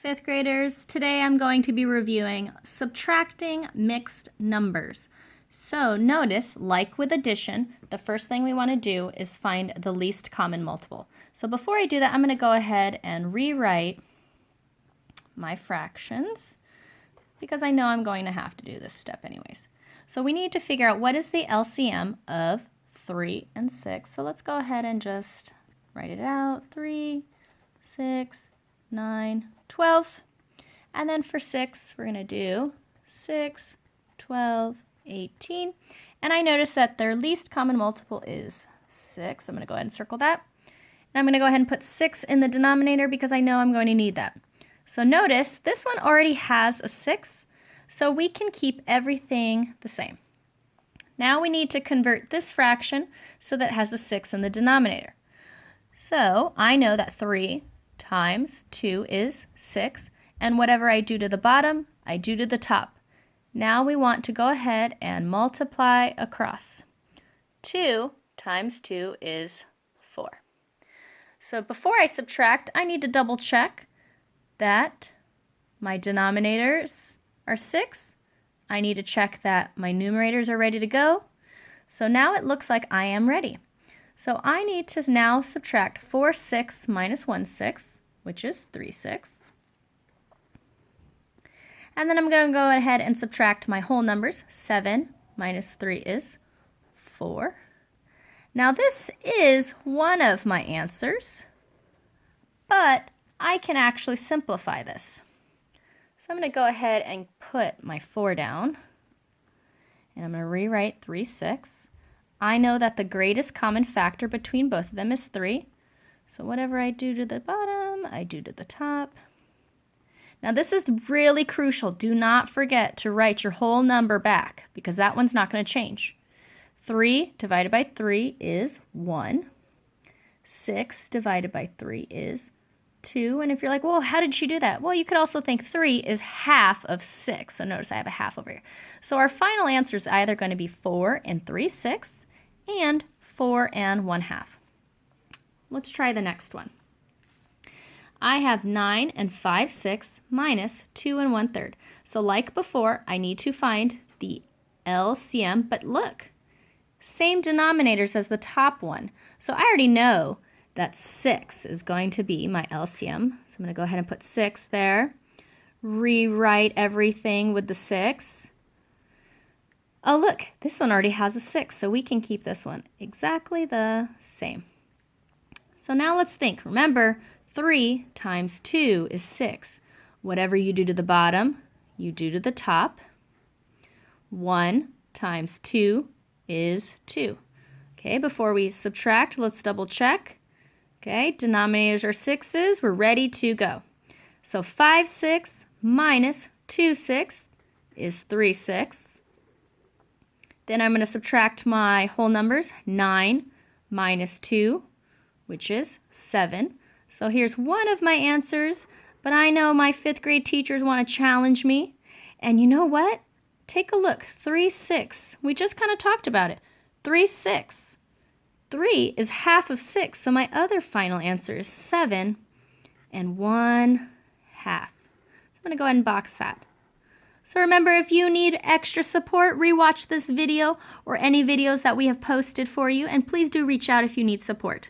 Fifth graders, today I'm going to be reviewing subtracting mixed numbers. So notice, like with addition, the first thing we want to do is find the least common multiple. So before I do that, I'm going to go ahead and rewrite my fractions because I know I'm going to have to do this step anyways. So we need to figure out what is the LCM of 3 and 6. So let's go ahead and just write it out. 3, 6, 9, 12. And then for 6, we're going to do 6, 12, 18. And I notice that their least common multiple is 6. I'm going to go ahead and circle that. And I'm going to go ahead and put 6 in the denominator because I know I'm going to need that. So notice this one already has a 6, so we can keep everything the same. Now we need to convert this fraction so that it has a 6 in the denominator. So I know that 3 times 2 is 6, and whatever I do to the bottom, I do to the top. Now we want to go ahead and multiply across. 2 times 2 is 4. So before I subtract, I need to double check that my denominators are 6. I need to check that my numerators are ready to go. So now it looks like I am ready. So I need to now subtract 4 6 minus 1 6, which is 3 6. And then I'm going to go ahead and subtract my whole numbers. 7 minus 3 is 4. Now this is one of my answers, but I can actually simplify this. So I'm going to go ahead and put my 4 down, and I'm going to rewrite 3 6. I know that the greatest common factor between both of them is 3. So whatever I do to the bottom, I do to the top. Now this is really crucial. Do not forget to write your whole number back because that one's not going to change. 3 divided by 3 is 1. 6 divided by 3 is 2. And if you're like, well, how did she do that? Well, you could also think 3 is half of 6. So notice I have a half over here. So our final answer is either going to be 4 and 3 6 and 4 and 1/2. Let's try the next one. I have 9 and 5 6 minus 2 and 1/3. So like before, I need to find the LCM, but look, same denominators as the top one. So I already know that 6 is going to be my LCM. So I'm going to go ahead and put 6 there. Rewrite everything with the 6. Oh, look, this one already has a 6, so we can keep this one exactly the same. So now let's think. Remember, 3 times 2 is 6. Whatever you do to the bottom, you do to the top. 1 times 2 is 2. Okay, before we subtract, let's double check. Okay, denominators are 6's. We're ready to go. So 5 6 minus 2 6 is 3 6. Then I'm going to subtract my whole numbers. 9 minus 2, which is 7. So here's one of my answers, but I know my 5th grade teachers want to challenge me. And you know what? Take a look. 3 6. We just kind of talked about it. 3 6. 3 is half of 6, so my other final answer is 7 and 1/2. So I'm going to go ahead and box that. So remember, if you need extra support, rewatch this video or any videos that we have posted for you, and please do reach out if you need support.